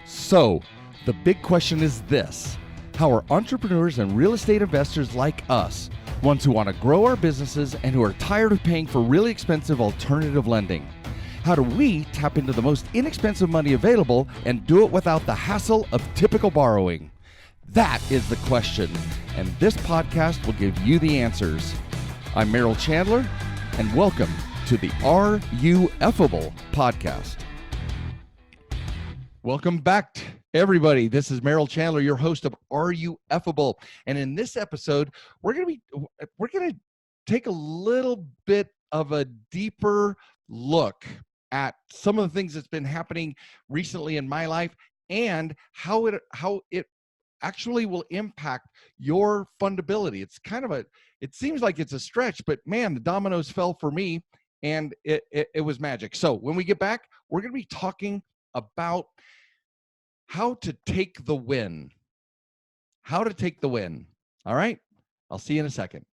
So, the big question is this: how are entrepreneurs and real estate investors like us, ones who want to grow our businesses and who are tired of paying for really expensive alternative lending? How do we tap into the most inexpensive money available and do it without the hassle of typical borrowing? That is the question, and this podcast will give you the answers. I'm Merrill Chandler, and welcome to the Are You Effable podcast. Welcome back, everybody. This is Merrill Chandler, your host of Are You Effable? And in this episode, we're going to take a little bit of a deeper look at some of the things that's been happening recently in my life and how it actually will impact your fundability. It seems like it's a stretch, but man, the dominoes fell for me and it was magic. So when we get back, we're going to be talking about how to take the win. How to take the win. All right. I'll see you in a second.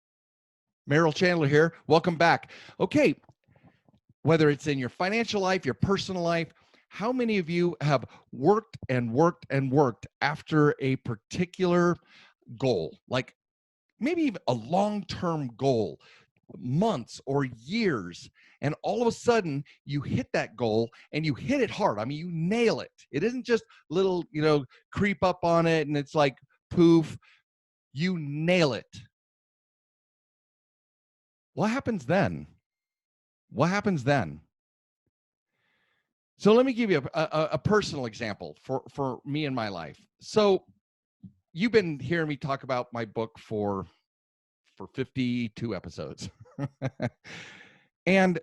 Merrill Chandler here. Welcome back. Okay. Whether it's in your financial life, your personal life, how many of you have worked and worked and worked after a particular goal, like maybe even a long-term goal, months or years, and all of a sudden you hit that goal and you hit it hard? I mean, you nail it. It isn't just little, creep up on it and it's like poof. You nail it. What happens then? What happens then? So let me give you a personal example for me in my life. So you've been hearing me talk about my book for 52 episodes. And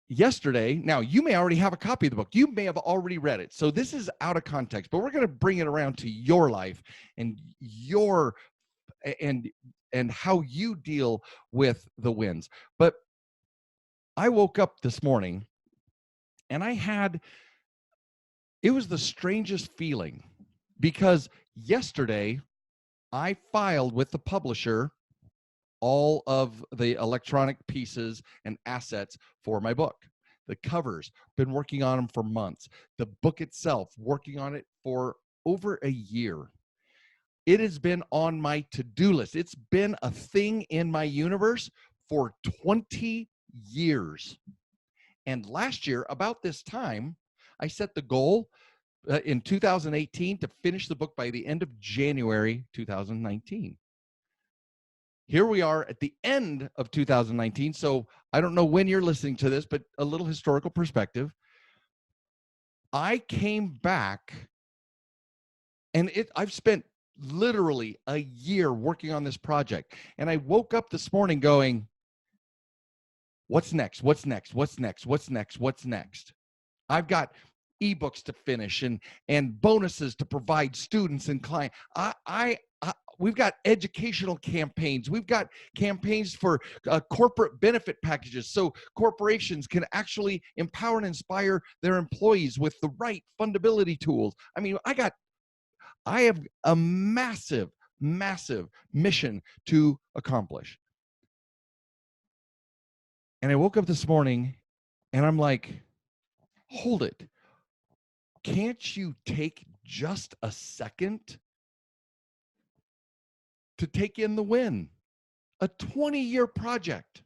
yesterday, now you may already have a copy of the book. You may have already read it. So this is out of context, but we're going to bring it around to your life and and how you deal with the wins. But I woke up this morning and it was the strangest feeling, because yesterday I filed with the publisher all of the electronic pieces and assets for my book. The covers, been working on them for months. The book itself, working on it for over a year. It has been on my to-do list. It's been a thing in my universe for 20 years. And last year, about this time, I set the goal in 2018 to finish the book by the end of January 2019. Here we are at the end of 2019. So I don't know when you're listening to this, but a little historical perspective. I came back and I've spent literally a year working on this project. And I woke up this morning going, what's next? What's next? What's next? What's next? What's next? I've got ebooks to finish and bonuses to provide students and clients. We've got educational campaigns. We've got campaigns for corporate benefit packages, so corporations can actually empower and inspire their employees with the right fundability tools. I mean, I have a massive, massive mission to accomplish. And I woke up this morning and I'm like, hold it. Can't you take just a second to take in the win? A 20-year project,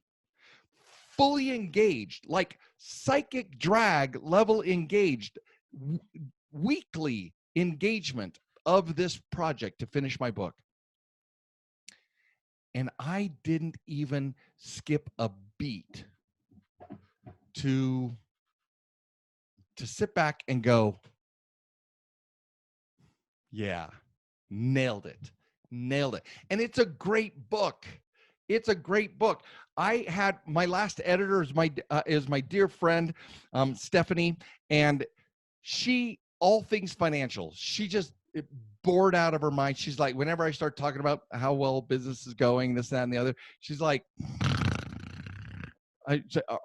fully engaged, like psychic drag level engaged, weekly engagement of this project to finish my book. And I didn't even skip a beat to sit back and go, yeah, nailed it. And it's a great book. It's a great book. I had my last editor is my dear friend, Stephanie, and she, all things financial, she just bored out of her mind. She's like, whenever I start talking about how well business is going, this, that, and the other, she's like,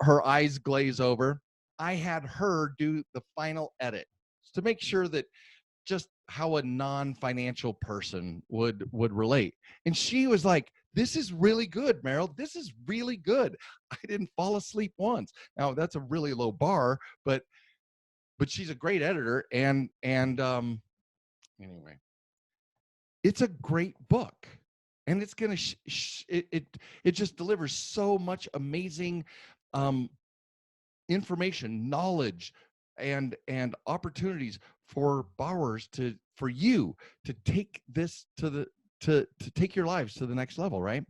her eyes glaze over. I had her do the final edit to make sure that just how a non-financial person would relate. And she was like, this is really good, Merrill. This is really good. I didn't fall asleep once. Now, that's a really low bar, but but she's a great editor. And anyway, it's a great book, and it's going to, it just delivers so much amazing information, knowledge, and opportunities for borrowers for you to take this to take your lives to the next level, right?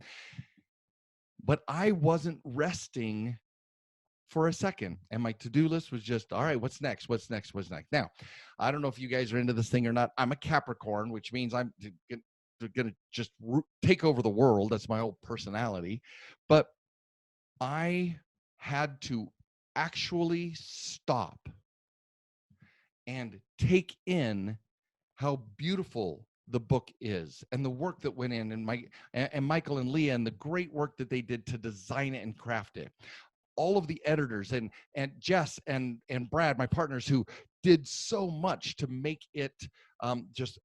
But I wasn't resting for a second, and my to-do list was just, all right, what's next? What's next? What's next? Now, I don't know if you guys are into this thing or not. I'm a Capricorn, which means I'm gonna just take over the world. That's my whole personality. But I had to actually stop and take in how beautiful the book is, and the work that went in, and Michael and Leah, and the great work that they did to design it and craft it. All of the editors and Jess and Brad, my partners, who did so much to make it just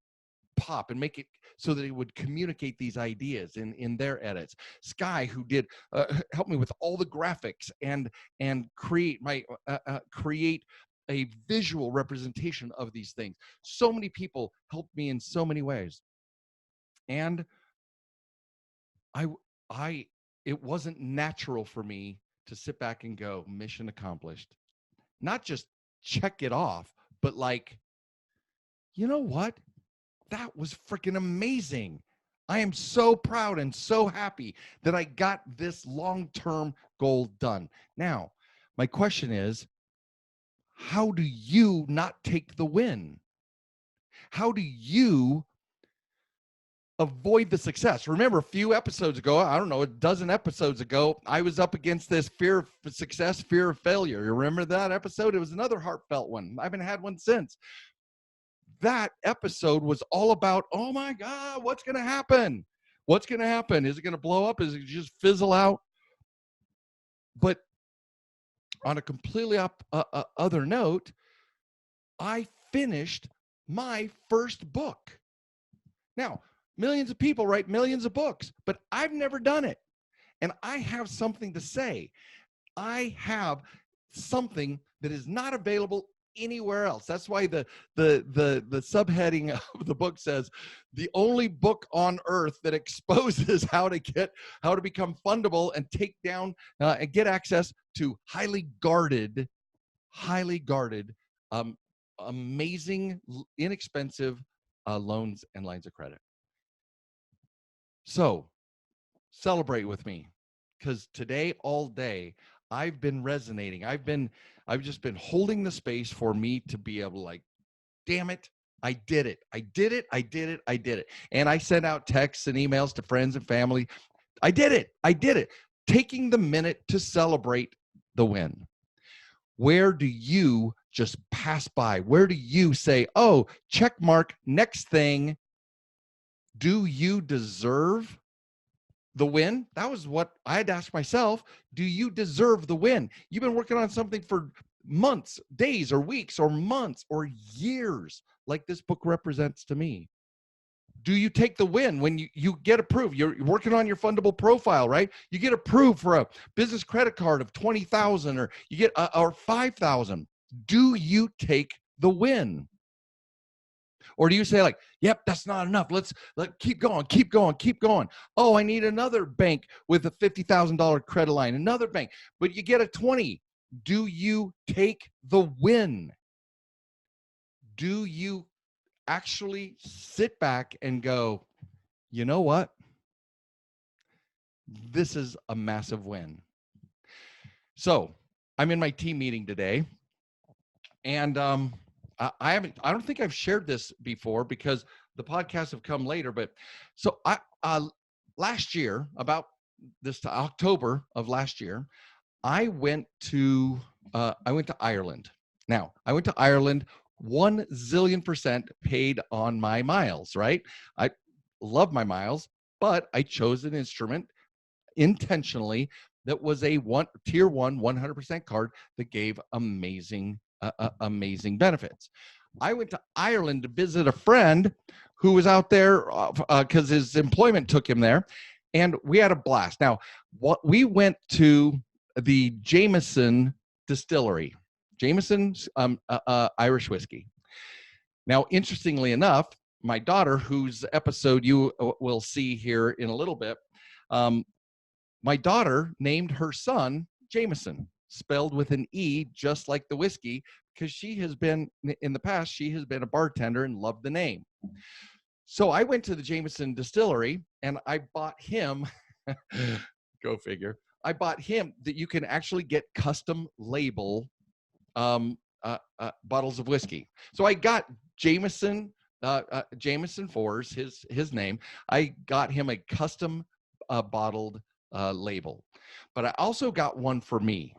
pop and make it so that it would communicate these ideas in their edits. Sky, who did help me with all the graphics and create create a visual representation of these things. So many people helped me in so many ways, and it wasn't natural for me to sit back and go, mission accomplished. Not just check it off, but like, you know what? That was freaking amazing. I am so proud and so happy that I got this long-term goal done. Now, my question is, how do you not take the win? How do you avoid the success? Remember, a few episodes ago, I don't know, a dozen episodes ago, I was up against this fear of success, fear of failure. You remember that episode? It was another heartfelt one. I haven't had one since. That episode was all about, oh my God, what's going to happen? What's going to happen? Is it going to blow up? Is it just fizzle out? But on a completely other note, I finished my first book. Now, millions of people write millions of books, but I've never done it. And I have something to say. I have something that is not available anywhere else. That's why the subheading of the book says, the only book on earth that exposes how to become fundable and take down and get access to highly guarded, amazing, inexpensive loans and lines of credit. So celebrate with me, because today, all day, I've been resonating. I've just been holding the space for me to be able to, like, damn it, I did it. I did it. I did it. I did it. And I sent out texts and emails to friends and family. I did it. I did it. Taking the minute to celebrate the win. Where do you just pass by? Where do you say, oh, check mark, next thing? Do you deserve the win? That was what I had to ask myself. Do you deserve the win? You've been working on something for months, days, or weeks, or months, or years, like this book represents to me. Do you take the win when you get approved? You're working on your fundable profile, right? You get approved for a business credit card of $20,000, or you get or $5,000. Do you take the win? Or do you say, like, yep, that's not enough. Let's keep going, keep going, keep going. Oh, I need another bank with a $50,000 credit line, another bank, but you get a 20. Do you take the win? Do you actually sit back and go, you know what? This is a massive win. So I'm in my team meeting today, and I don't think I've shared this before because the podcasts have come later, but so last year, about this October of last year, I went to Ireland. Now, I went to Ireland 1 zillion% paid on my miles, right? I love my miles, but I chose an instrument intentionally that was a tier 1 100% card that gave amazing benefits. I went to Ireland to visit a friend who was out there because his employment took him there, and we had a blast. Now, we went to the Jameson distillery. Jameson's Irish whiskey. Now, interestingly enough, my daughter, whose episode you will see here in a little bit, my daughter named her son Jameson, spelled with an E, just like the whiskey, because she has been, in the past, she has been a bartender and loved the name. So I went to the Jameson distillery and I bought him, go figure, I bought him that you can actually get custom label bottles of whiskey. So I got Jameson, Jameson 4's his name. I got him a custom bottled label, but I also got one for me.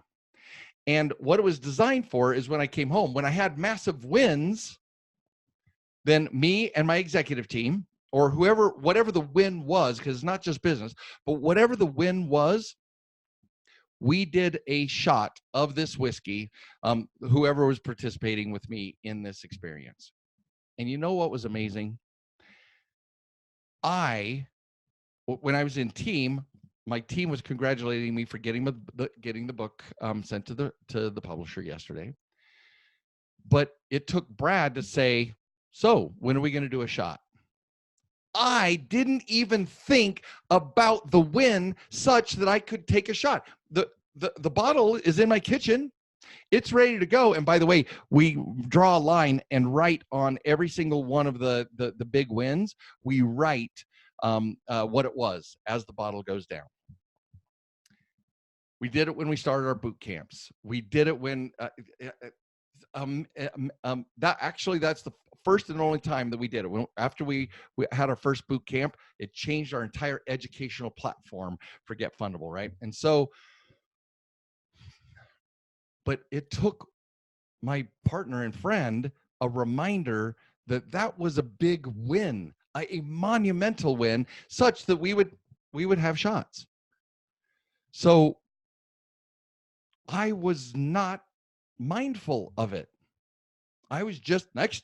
And what it was designed for is when I came home, when I had massive wins, then me and my executive team, or whoever, whatever the win was, because it's not just business, but whatever the win was, we did a shot of this whiskey, whoever was participating with me in this experience. And you know what was amazing? When I was in team, my team was congratulating me for getting the book sent to the publisher yesterday. But it took Brad to say, so when are we going to do a shot? I didn't even think about the win such that I could take a shot. The bottle is in my kitchen. It's ready to go. And by the way, we draw a line and write on every single one of the big wins. We write what it was as the bottle goes down. We did it when we started our boot camps. We did it when that's the first and only time that we did it. After we had our first boot camp, it changed our entire educational platform for Get Fundable, right? And so, but it took my partner and friend a reminder that that was a big win, a monumental win, such that we would have shots. So I was not mindful of it. I was just next.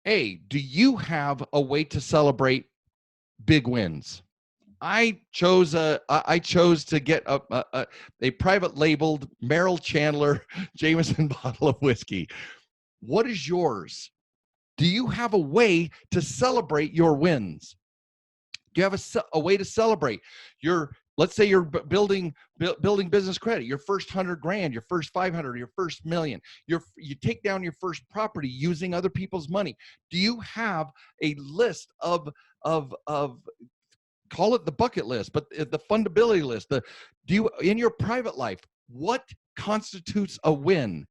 Hey, do you have a way to celebrate big wins? I chose to get a private labeled Merrill Chandler Jameson bottle of whiskey. What is yours? Do you have a way to celebrate your wins? Do you have a way to celebrate your, let's say you're building business credit, your first 100 grand, your first 500, your first million, you take down your first property using other people's money. Do you have a list of call it the bucket list, but the fundability list, do you, in your private life, what constitutes a win?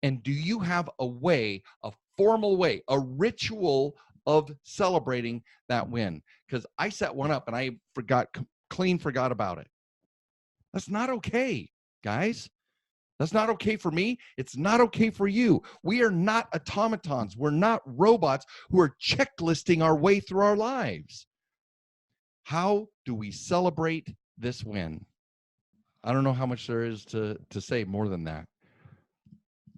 And do you have a way, a formal way, a ritual of celebrating that win? Because I set one up and I forgot about it. That's not okay, guys. That's not okay for me. It's not okay for you. We are not automatons. We're not robots who are checklisting our way through our lives. How do we celebrate this win? I don't know how much there is to say more than that.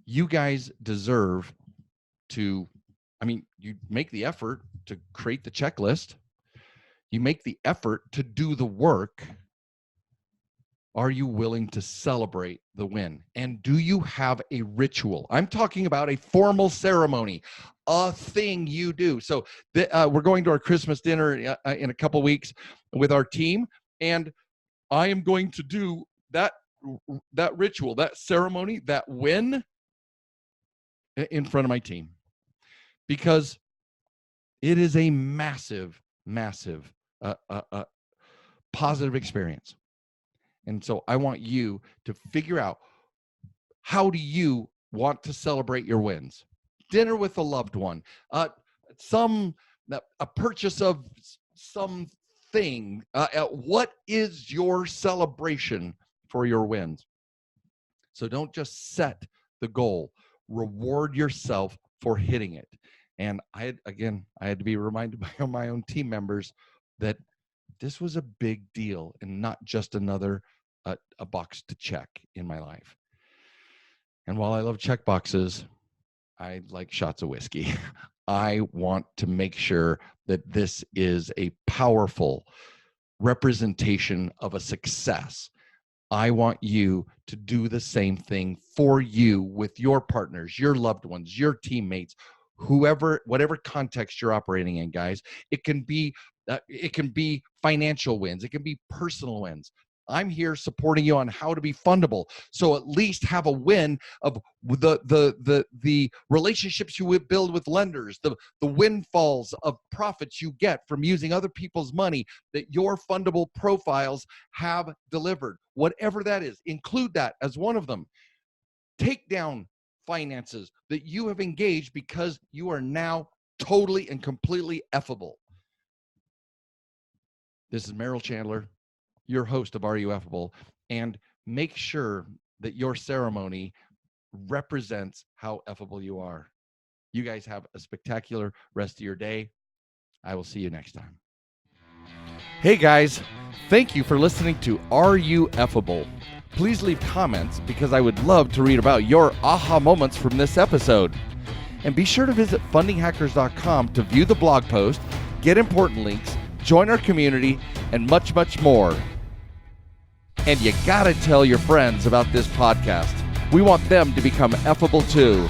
You guys deserve to, you make the effort to create the checklist. You make the effort to do the work. Are you willing to celebrate the win? And do you have a ritual? I'm talking about a formal ceremony, a thing you do. So we're going to our Christmas dinner in a couple weeks with our team, and I am going to do that ritual, that ceremony, that win in front of my team, because it is a massive positive experience. And so I want you to figure out, how do you want to celebrate your wins? Dinner with a loved one, a purchase of something. What is your celebration for your wins? So don't just set the goal, reward yourself for hitting it. And I had to be reminded by my own team members that this was a big deal and not just another a box to check in my life. And while I love check boxes, I like shots of whiskey. I want to make sure that this is a powerful representation of a success. I want you to do the same thing for you with your partners, your loved ones, your teammates, whoever, whatever context you're operating in, guys. It can be financial wins. It can be personal wins. I'm here supporting you on how to be fundable. So at least have a win of the relationships you would build with lenders, the windfalls of profits you get from using other people's money that your fundable profiles have delivered. Whatever that is, include that as one of them. Take down finances that you have engaged because you are now totally and completely effable. This is Merrill Chandler, your host of Are You Effable, and make sure that your ceremony represents how effable you are. You guys have a spectacular rest of your day. I will see you next time. Hey guys, thank you for listening to Are You Effable? Please leave comments because I would love to read about your aha moments from this episode. And be sure to visit fundinghackers.com to view the blog post, get important links, join our community, and much, much more. And you gotta tell your friends about this podcast. We want them to become effable too.